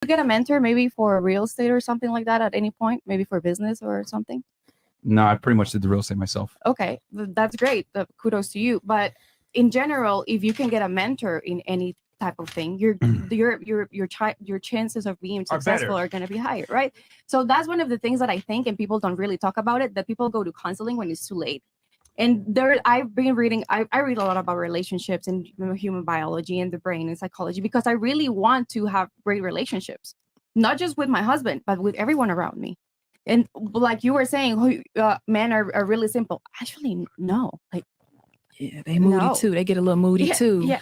you get a mentor maybe for real estate or something like that at any point, maybe for business or something? No, I pretty much did the real estate myself. Okay, that's great. Kudos to you. But in general, if you can get a mentor in any type of thing, your chances of being successful are going to be higher, right? So that's one of the things that I think, and people don't really talk about it, that people go to counseling when it's too late. And I've been reading, I read a lot about relationships and human biology and the brain and psychology, because I really want to have great relationships, not just with my husband, but with everyone around me. And like you were saying, men are really simple. Actually, no. Like, yeah, they moody too. They get a little moody too. The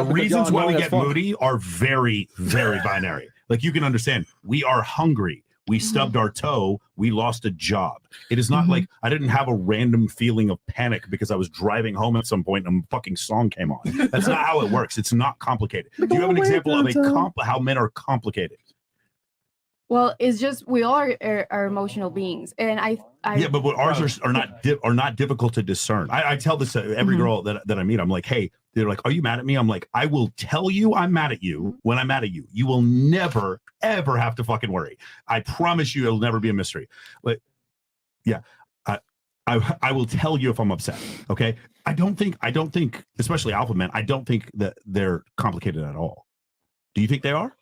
reasons why we get moody are very, very binary. Like, you can understand, we are hungry. We stubbed our toe. We lost a job. It is not like I didn't have a random feeling of panic because I was driving home at some point and a fucking song came on. That's not how it works. It's not complicated. Do you have an example of how men are complicated? Well, it's just we all are emotional beings, and I yeah, but ours are not difficult to discern. I tell this to every girl that I meet. I'm like, hey, they're like, are you mad at me? I'm like, I will tell you I'm mad at you when I'm mad at you. You will never ever have to fucking worry. I promise you, it'll never be a mystery. But yeah, I will tell you if I'm upset. Okay, I don't think, especially alpha men, I don't think that they're complicated at all. Do you think they are?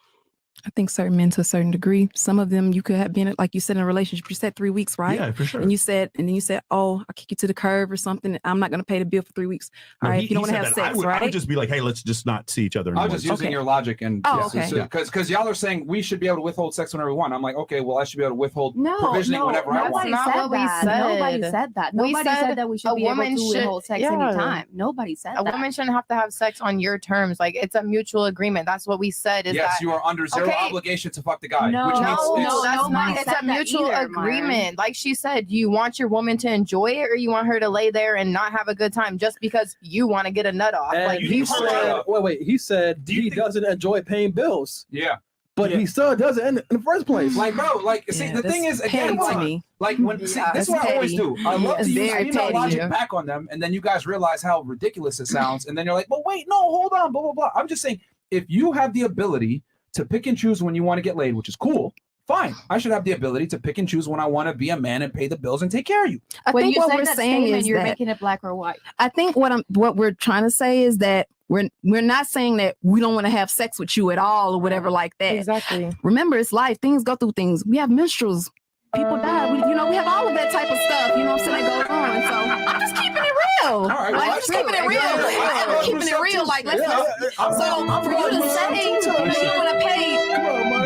I think certain men to a certain degree. Some of them you could have been, like you said, in a relationship. You said 3 weeks, right? Yeah, for sure. And then you said, oh, I'll kick you to the curb or something. I'm not going to pay the bill for 3 weeks. All right, if you don't want to have sex, right? I would just be like, hey, let's just not see each other anymore. I was just using your logic, and because y'all are saying we should be able to withhold sex whenever we want. I'm like, okay, well, I should be able to withhold provisioning whenever I want. Nobody said that. Nobody said that we should be able to withhold sex anytime. Nobody said that. A woman shouldn't have to have sex on your terms. Like, it's a mutual agreement. That's what we said. Yes, you are under zero obligation to fuck the guy. No, which that's not. It's a mutual agreement. Myron. Like she said, you want your woman to enjoy it, or you want her to lay there and not have a good time just because you want to get a nut off. And like he said, he said he doesn't enjoy paying bills. Yeah. But he still does it in the first place. Like, bro, like, see, the thing is, again, like when this is what I always do. I love to use female logic back on them, and then you guys realize how ridiculous it sounds, and then you're like, but wait, no, hold on, blah, blah, blah. I'm just saying, if you have the ability to pick and choose when you want to get laid, which is cool, fine. I should have the ability to pick and choose when I want to be a man and pay the bills and take care of you. I think what we're saying is you're making it black or white. I think what we're trying to say is that we're not saying that we don't want to have sex with you at all or whatever like that. Exactly. Remember, it's life. Things go through things. We have menstruals. People die. We have all of that type of stuff. You know what I'm saying? That goes on. So I'm just keeping it real. All right, like, just keeping it real. I'm keeping it real. Like, let's so for you to say you don't want to pay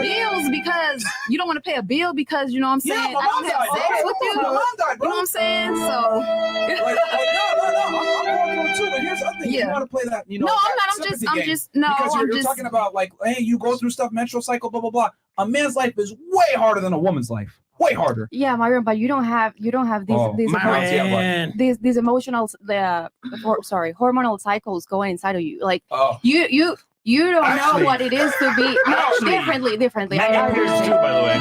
bills because you don't want to pay a bill because you know what I'm saying. I don't have sex with you. You know what I'm saying? So I'm going through it too. But here's the thing. You want to play that? You know? No, I'm not. I'm just. No, because you're talking about like, hey, you go through stuff, menstrual cycle, blah blah blah. A man's life is way harder than a woman's life. Way harder. Yeah, Myron, but you don't have these emotional hormonal cycles going inside of you. Like you don't know what it is to be differently. I got pierced too, by the way.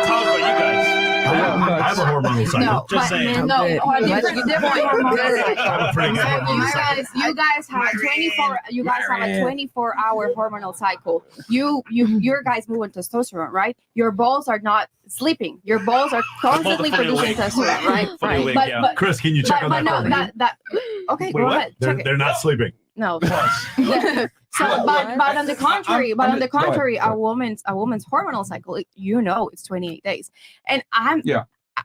Talk about you guys. I have a hormonal cycle. No, just saying. No, different hormonal cycle. You guys have a 24. You guys have a 24-hour hormonal cycle. Your guys move on testosterone, right? Your balls are not sleeping. Your balls are constantly producing testosterone, right? Right. But Chris, can you check on that? Okay, go ahead. They're not sleeping. No. So, but on the contrary, a woman's hormonal cycle, it's 28 days, and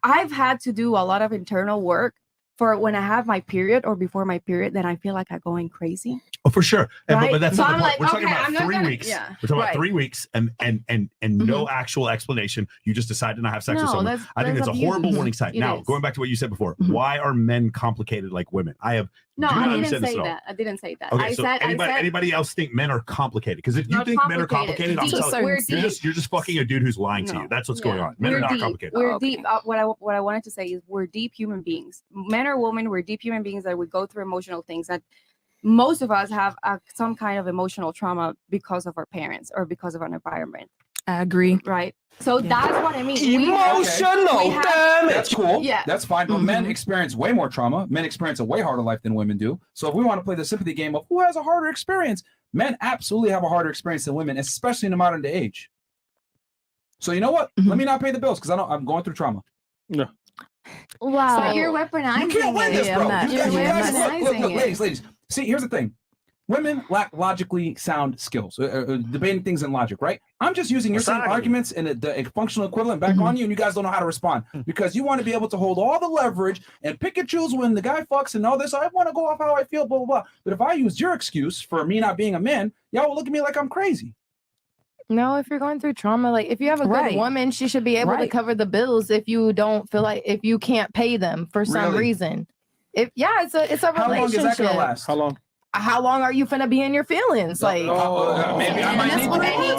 I've had to do a lot of internal work for when I have my period or before my period, then I feel like I'm going crazy. Oh, for sure. Right? But that's not the point. Like, We're talking about 3 weeks. Yeah. We're talking about 3 weeks and no actual explanation. You just decide to not have sex with someone. I think it's a horrible warning sign. Now, going back to what you said before, why are men complicated like women? I didn't say that. Okay, anybody else think men are complicated? Because if you think men are complicated, I'm telling you, you're just fucking a dude who's lying to you. That's what's going on. Men are not complicated. We're deep. What I wanted to say is we're deep human beings. Men or women, we're deep human beings that we go through emotional things that most of us have some kind of emotional trauma because of our parents or because of our environment. I agree. Right. So that's what I mean. Emotional damage. That's cool. Yeah. That's fine. But men experience way more trauma. Men experience a way harder life than women do. So if we want to play the sympathy game of who has a harder experience, Men absolutely have a harder experience than women, especially in the modern day age. So you know what? Let me not pay the bills because I'm going through trauma. No. Wow. So you're weaponizing You can't win this, bro. Look, ladies. See, here's the thing. Women lack logically sound skills, debating things in logic, right? I'm just using your same arguments and the functional equivalent back on you, and you guys don't know how to respond because you want to be able to hold all the leverage and pick and choose when the guy fucks and all this. I want to go off how I feel, blah, blah, blah. But if I used your excuse for me not being a man, y'all will look at me like I'm crazy. No, if you're going through trauma, like if you have a good woman, she should be able to cover the bills if you don't feel like if you can't pay them for some reason. It's a relationship. How long is that gonna last? How long are you finna be in your feelings? Like maybe I might need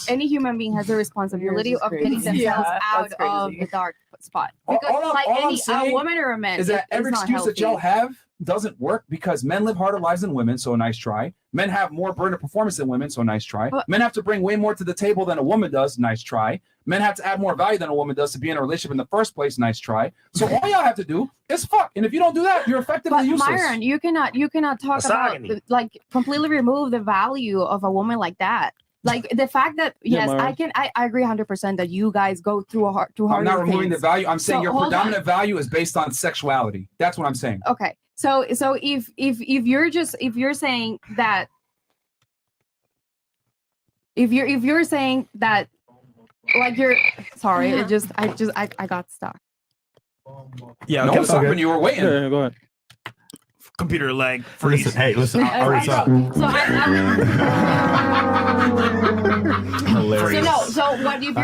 any human being has a responsibility of getting themselves out of the dark spot. Because a woman or a man is that every excuse that y'all have doesn't work because men live harder lives than women, so a nice try. Men have more burden of performance than women, so a nice try. Men have to bring way more to the table than a woman does, nice try. Men have to add more value than a woman does to be in a relationship in the first place, nice try. So all y'all have to do is fuck. And if you don't do that, you're effectively useless. Myron, you cannot talk about like completely remove the value of a woman like that. Like the fact that I agree 100% that you guys go through hard I'm not removing the value. I'm saying your predominant value is based on sexuality. That's what I'm saying. Okay. So if you're saying that if you're saying that like you're sorry, I got stuck. Yeah, no one's stopping you. Were waiting. Yeah, go ahead. Computer lag. Listen. Hilarious. So what you're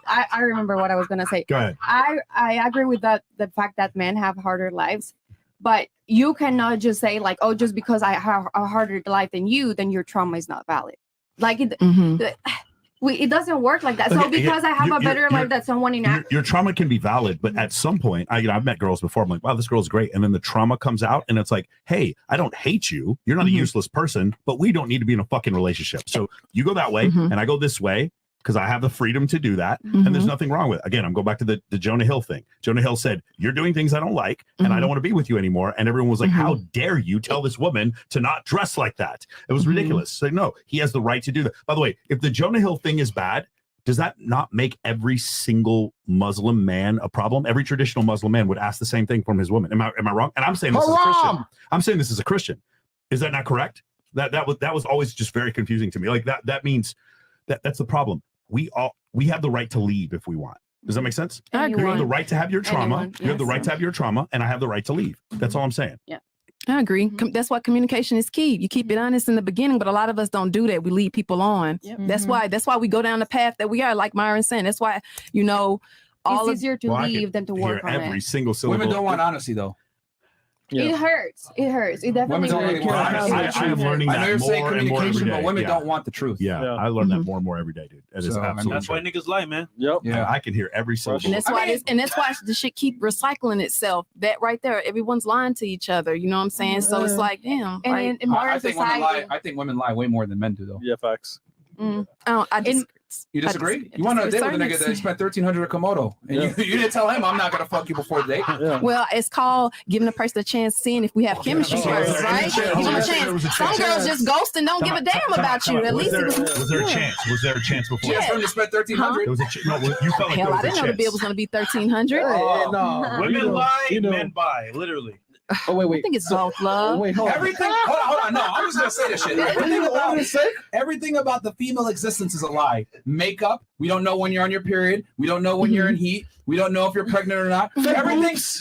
I remember what I was gonna say. Go ahead. I agree with the fact that men have harder lives, but you cannot just say like, oh, just because I have a harder life than you, then your trauma is not valid. Like it doesn't work like that. So because I have a better life than someone in your trauma can be valid, but at some point, I've met girls before. I'm like, wow, this girl's great, and then the trauma comes out, and it's like, hey, I don't hate you. You're not a useless person, but we don't need to be in a fucking relationship. So you go that way, and I go this way because I have the freedom to do that, and there's nothing wrong with it. Again, I'm going back to the Jonah Hill thing. Jonah Hill said, "You're doing things I don't like, and I don't want to be with you anymore." And everyone was like, "How dare you tell this woman to not dress like that?" It was ridiculous. So no, he has the right to do that. By the way, if the Jonah Hill thing is bad, does that not make every single Muslim man a problem? Every traditional Muslim man would ask the same thing from his woman. Am I wrong? And I'm saying this as a Christian. I'm saying this as a Christian. Is that not correct? That was always just very confusing to me. Like that means that's the problem. We have the right to leave if we want. Does that make sense? I agree. You have the right to have your trauma. You have the right to have your trauma, and I have the right to leave. That's all I'm saying. Yeah. I agree. That's why communication is key. You keep it honest in the beginning, but a lot of us don't do that. We lead people on. Yep. That's why we go down the path that we are, like Myron saying. That's why, it's easier to leave than to work on every it. single syllable. Women don't want honesty though. Yeah. It hurts. It definitely hurts. I am learning that. I know you're saying communication, but women yeah. don't want the truth. Yeah, I learn that more and more every day, dude. That is absolutely that's why niggas lie, man. Yep. Yeah, I can hear every syllable. And that's why the shit keep recycling itself. That right there, everyone's lying to each other. You know what I'm saying? So it's like, damn. And in modern society, I think women lie way more than men do, though. Yeah, facts. You disagree? You want to date with a nigga that spent $1,300 at Komodo, and you didn't tell him I'm not gonna fuck you before the date. Yeah. Well, it's called giving a person a chance, seeing if we have chemistry first, right? Give them a chance. Some girls just ghost and don't give a damn about you. At least was there a chance? Was there a chance before? Yes, for him to spend $1,300. There was you felt like hell, I didn't know the bill was gonna be $1,300. No, women lie, men buy, literally. Oh wait. I think it's both, love. Wait, hold on. Hold on. No, I'm just gonna say this shit. Everything about the female existence is a lie. Makeup. We don't know when you're on your period. We don't know when you're in heat. We don't know if you're pregnant or not.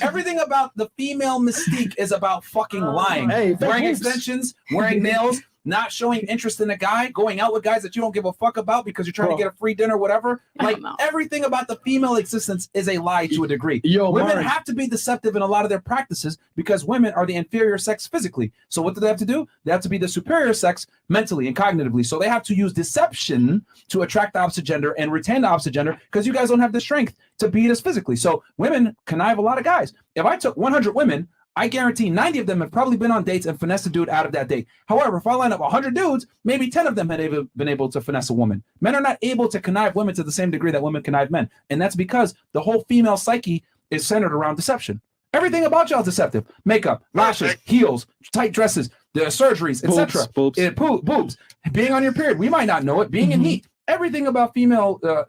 Everything about the female mystique is about fucking lying. Wearing extensions, wearing nails, not showing interest in a guy, going out with guys that you don't give a fuck about because you're trying to get a free dinner, whatever. Like everything about the female existence is a lie to a degree. Women have to be deceptive in a lot of their practices because women are the inferior sex physically. So what do they have to do? They have to be the superior sex mentally and cognitively. So they have to use deception to attract the opposite gender and retain the opposite gender because you guys don't have the strength to beat us physically. So women connive a lot of guys. If I took 100 women, I guarantee 90 of them have probably been on dates and finessed a dude out of that date. However, if I line up 100 dudes, maybe 10 of them had been able to finesse a woman. Men are not able to connive women to the same degree that women connive men. And that's because the whole female psyche is centered around deception. Everything about y'all is deceptive. Makeup, lashes, heels, tight dresses, the surgeries, etc. Boobs. Being on your period. We might not know it. Being in heat. Everything about female, the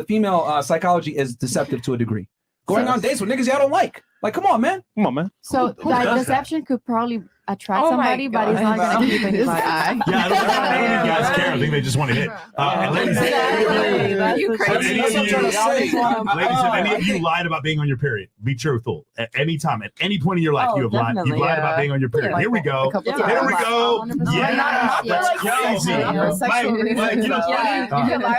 female psychology is deceptive to a degree. Going on dates with niggas y'all don't like. Like, come on, man. So that deception could probably attract somebody, but it's not going to keep anybody. I don't think you guys care. I think they just want to hit. Ladies, have any of you lied about being on your period? Be truthful. At any time, at any point in your life, you have lied. You've lied about being on your period. Here we go. Here we go. Yeah, that's crazy. You can lie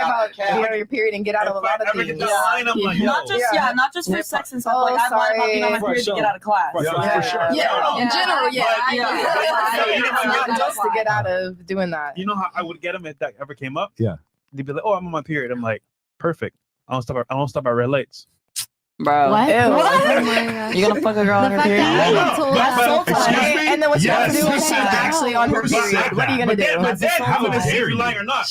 about being on your period and get out of a lot of things. Not just for sex and stuff. Like I lied about being on my period to get out of class. Yeah, for sure. Yeah, in general, Not just to get out of doing that. You know how I would get them if that ever came up? Yeah. They'd be like, "Oh, I'm on my period." I'm like, "Perfect. I don't stop at red lights." Bro, What? you gonna fuck a girl on her period? And then what you have to do is she's actually on her period. What are you gonna do? But then, how would if you're lying or not?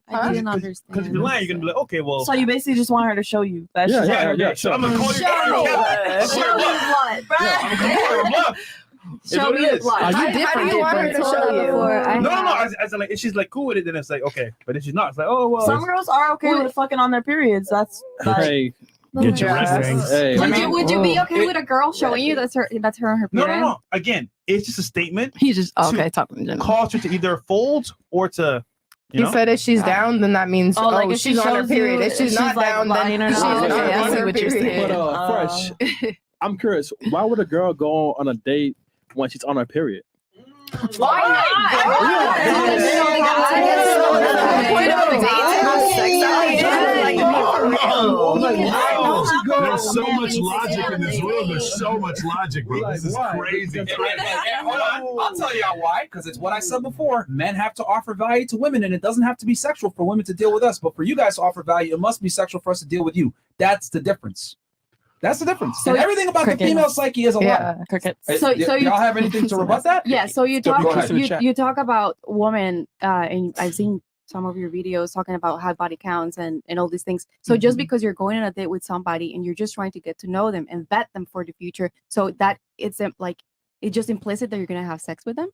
I didn't understand. Because if you're lying, you're gonna be like, "Okay, well." So you basically just want her to show you that she's So I'm gonna call you. Show me blood, bro. I'm gonna call her bluff. Show me your blood. How do you want her to show you? No. As in, like, if she's like cool with it, then it's like okay. But if she's not, it's like, oh well. Some girls are okay with fucking on their periods. That's Hey, Get your rest. hey. Would you be okay with a girl showing you that's her on her period? No. Again, it's just a statement. He's just talking in general. Calls her to either fold or to. You know? He said if she's down, then that means like if she's on her period. If she's not down, then she's okay, I on see her what you're period. saying. Fresh. I'm curious. Why would a girl go on a date when she's on her period? Why There's so much logic in this room. There's so much logic, bro. This is crazy. Hold on. I'll tell y'all why. Because it's what I said before. Men have to offer value to women, and it doesn't have to be sexual for women to deal with us. But for you guys to offer value, it must be sexual for us to deal with you. That's the difference. That's the difference. So everything about the female psyche is a lie. Crickets. So y'all have anything to rebut that? Yeah. So you talk about women, and I've seen some of your videos talking about high body counts and all these things. So just because you're going on a date with somebody and you're just trying to get to know them and vet them for the future, so that it's like it's just implicit that you're gonna have sex with them.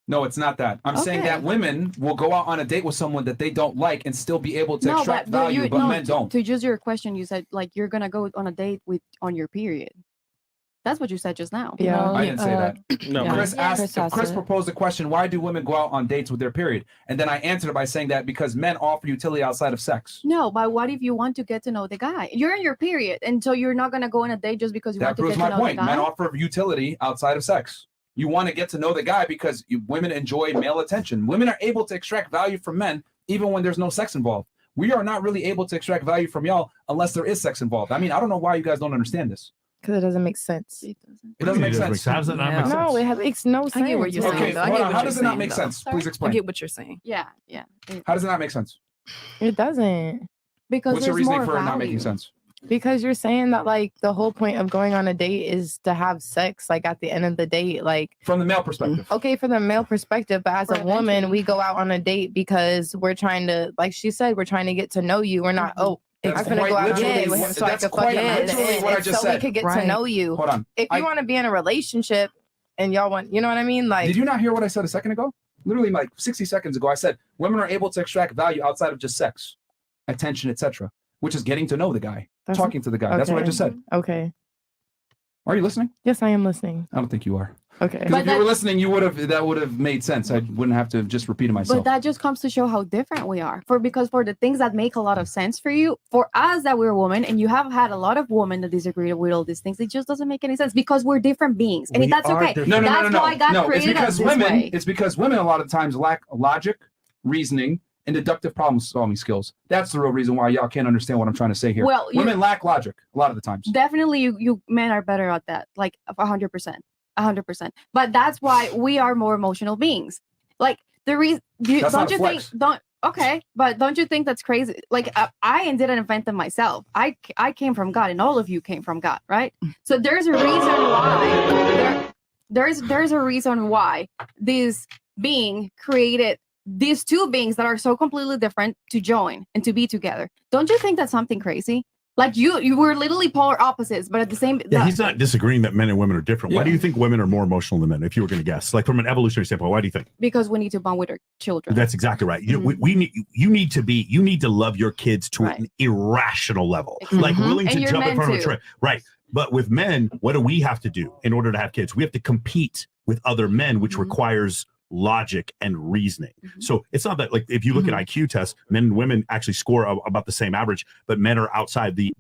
No, it's not that. I'm saying that women will go out on a date with someone that they don't like and still be able to extract value, but men don't. To just your question, you said like you're gonna go on a date on your period. That's what you said just now. Yeah, I didn't say that. No, Chris asked. Chris proposed a question: why do women go out on dates with their period? And then I answered it by saying that because men offer utility outside of sex. No, but what if you want to get to know the guy? You're in your period, and so you're not gonna go on a date just because you want to get to know the guy. That proves my point. Men offer utility outside of sex. You want to get to know the guy because women enjoy male attention. Women are able to extract value from men even when there's no sex involved. We are not really able to extract value from y'all unless there is sex involved. I mean, I don't know why you guys don't understand this. Because it doesn't make sense. It doesn't make sense. How does that not make sense? No, it makes no sense. I get what you're saying. Okay, hold on. How does it not make sense? Please explain. I get what you're saying. Yeah. How does it not make sense? It doesn't. Because what's your reasoning for it not making sense? Because you're saying that like the whole point of going on a date is to have sex, like at the end of the date, like from the male perspective. Okay, from the male perspective, but as a woman, we go out on a date because we're trying to, like she said, we're trying to get to know you. We're not, I'm gonna go out on a date with him so I can fuck him. So we could get to know you. Hold on. If you want to be in a relationship and y'all want, you know what I mean? Like, did you not hear what I said a second ago? Literally like 60 seconds ago, I said women are able to extract value outside of just sex, attention, etc., which is getting to know the guy, talking to the guy. Okay. That's what I just said. Okay. Are you listening? Yes, I am listening. I don't think you are. Okay. Because if you were listening, that would have made sense. I wouldn't have to just repeat it myself. But that just comes to show how different we are. Because for the things that make a lot of sense for you, for us that we're women, and you have had a lot of women that disagree with all these things, it just doesn't make any sense because we're different beings, and that's okay. No. That's why God created us this way. It's because women a lot of times lack logic, reasoning, and deductive problem solving skills. That's the real reason why y'all can't understand what I'm trying to say here. Well, women lack logic a lot of the times. Definitely, you men are better at that, like 100%. 100%. But that's why we are more emotional beings. Like the reason, don't you think? But don't you think that's crazy? Like I didn't invent them myself. I came from God, and all of you came from God, right? So there's a reason why. There's a reason why this being created these two beings that are so completely different to join and to be together. Don't you think that's something crazy? Like you were literally polar opposites, but at the same. Yeah, he's not disagreeing that men and women are different. Why do you think women are more emotional than men? If you were going to guess, like from an evolutionary standpoint, why do you think? Because we need to bond with our children. That's exactly right. You need to love your kids to an irrational level, like willing to jump in front of a train. Right. But with men, what do we have to do in order to have kids? We have to compete with other men, which requires logic and reasoning. So it's not that, like, if you look at IQ tests, men and women actually score about the same average, but men are outside the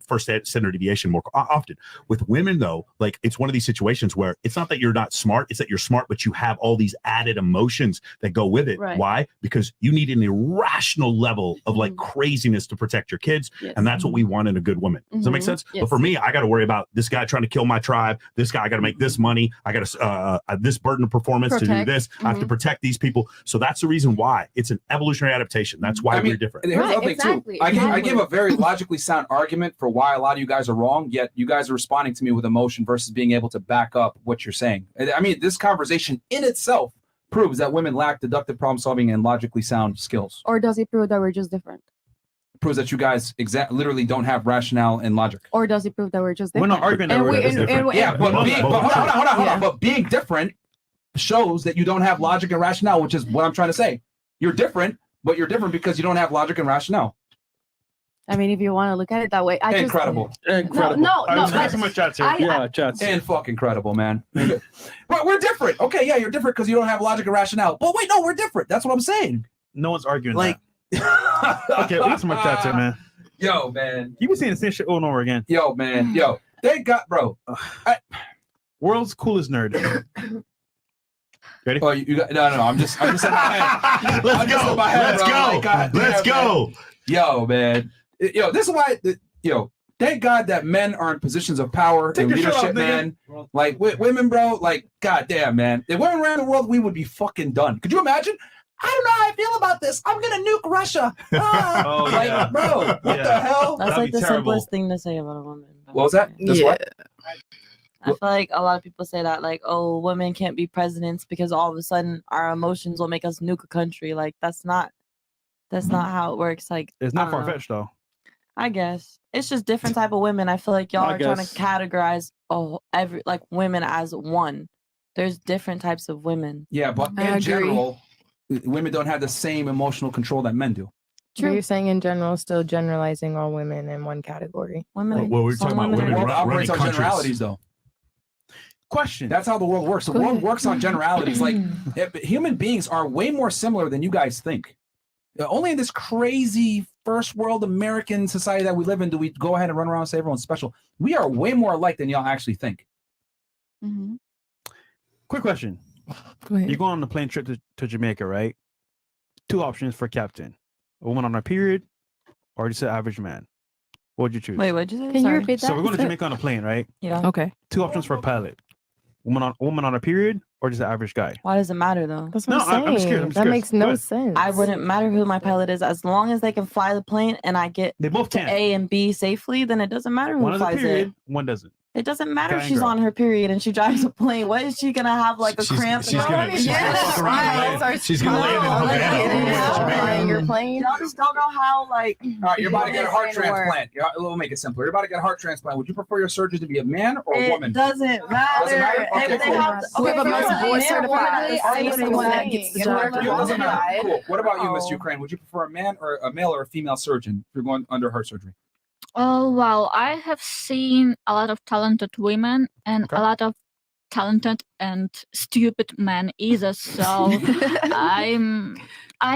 first standard deviation more often. With women, though, like, it's one of these situations where it's not that you're not smart, it's that you're smart, but you have all these added emotions that go with it. Right. Why? Because you need an irrational level of like craziness to protect your kids. And that's what we want in a good woman. Does that make sense? But for me, I got to worry about this guy trying to kill my tribe. This guy, I got to make this money. I got to this burden of performance to do this. I have to protect these people. So that's the reason why it's an evolutionary adaptation. That's why we're different. Here's the other thing too. I give a very logically sound argument for why a lot of you guys are wrong, yet you guys are responding to me with emotion versus being able to back up what you're saying. I mean, this conversation in itself proves that women lack deductive problem solving and logically sound skills. Or does it prove that we're just different? Proves that you guys literally don't have rationale and logic. Or does it prove that we're just different? We're not arguing that we're different. Yeah, but hold on. But being different shows that you don't have logic and rationale, which is what I'm trying to say. You're different, but you're different because you don't have logic and rationale. I mean, if you want to look at it that way, incredible. No. Thanks so much, chats here. Chats. And fucking incredible, man. But we're different. Okay, yeah, you're different because you don't have logic and rationale. But wait, no, we're different. That's what I'm saying. No one's arguing that. Okay, thanks so much, chats here, man. Yo, man. You been saying the same shit over and over again. Yo, man. Yo, thank God, bro. World's coolest nerd. Ready? Oh, you got no. I'm just in my head. Let's go. Yo, man. Yo, this is why. Thank God that men are in positions of power and leadership, man. Like women, bro. Like, goddamn, man. If women ran the world, we would be fucking done. Could you imagine? I don't know how I feel about this. I'm gonna nuke Russia. Bro, what the hell? That's like the simplest thing to say about a woman. What was that? What? I feel like a lot of people say that, like, oh, women can't be presidents because all of a sudden our emotions will make us nuke a country. Like, that's not how it works. Like, it's not far-fetched though. I guess it's just different type of women. I feel like y'all are trying to categorize women as one. There's different types of women. Yeah, but in general, women don't have the same emotional control that men do. True. You're saying in general, still generalizing all women in one category. Women. Well, we're talking about women operates on countries. Generalities, though. Question. That's how the world works. The world works on generalities. Like, human beings are way more similar than you guys think. Only in this crazy first world American society that we live in do we go ahead and run around and say everyone's special. We are way more alike than y'all actually think. Quick question. Go ahead. You go on a plane trip to Jamaica, right? 2 options for captain: a woman on her period, or just an average man. What would you choose? Wait, what'd you say? Can you repeat that? So we're going to Jamaica on a plane, right? Yeah. Okay. 2 options for a pilot: woman on a period, or just an average guy. Why does it matter though? That's what I'm saying. That makes no sense. I wouldn't matter who my pilot is as long as they can fly the plane and I get They both to can. A and B safely. Then it doesn't matter who One has a flies period, it. one doesn't. It doesn't matter Guy if and she's girl. on her period and she drives a plane. What is she gonna have, like a cramp? She's gonna fuck around. She's gonna land in Havana. Your plane. Y'all just don't know how, like. All right, you're about to get a heart transplant. We'll make it simpler. You're about to get a heart transplant. Would you prefer your surgeon to be a man or a woman? It doesn't matter. Doesn't matter? Okay, They cool. have to- Whoever okay, most if board you're a man, certified woman, is the one that gets the job It done. doesn't matter. Cool. What about you, Miss Ukraine? Would you prefer a man or a male or a female surgeon if you're going under heart surgery? Oh, well, I have seen a lot of talented women and a lot of talented and stupid men either. So I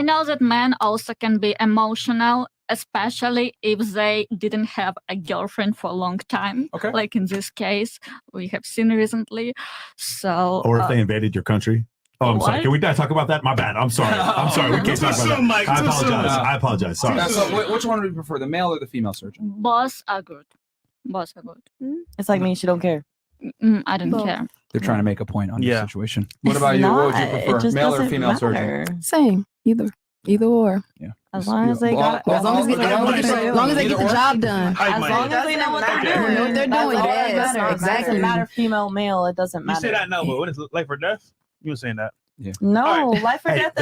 know that men also can be emotional, especially if they didn't have a girlfriend for a long time. Okay. Like in this case, we have seen recently. So, Or if they invaded your country. Oh, I'm sorry. What? Can we not talk about that? My bad. I'm sorry. I'm sorry. We can't talk about that. I apologize. I apologize. Sorry. So which one would you prefer, the male or the female surgeon? both are good. Both are good. It's like me. She don't care. I don't care. They're trying to make a point on this Yeah. situation. What about you? What would you prefer, male or female surgeon? Same. Either or. Yeah. As long as they got, As long as they get the job done. as long as they know what they're doing. Know what they're That's doing. all that Yes, matters. It exactly. doesn't matter female, male. It doesn't You matter. say that now, but what is it, life or death? You were saying that. No, All right. life or Hey, death.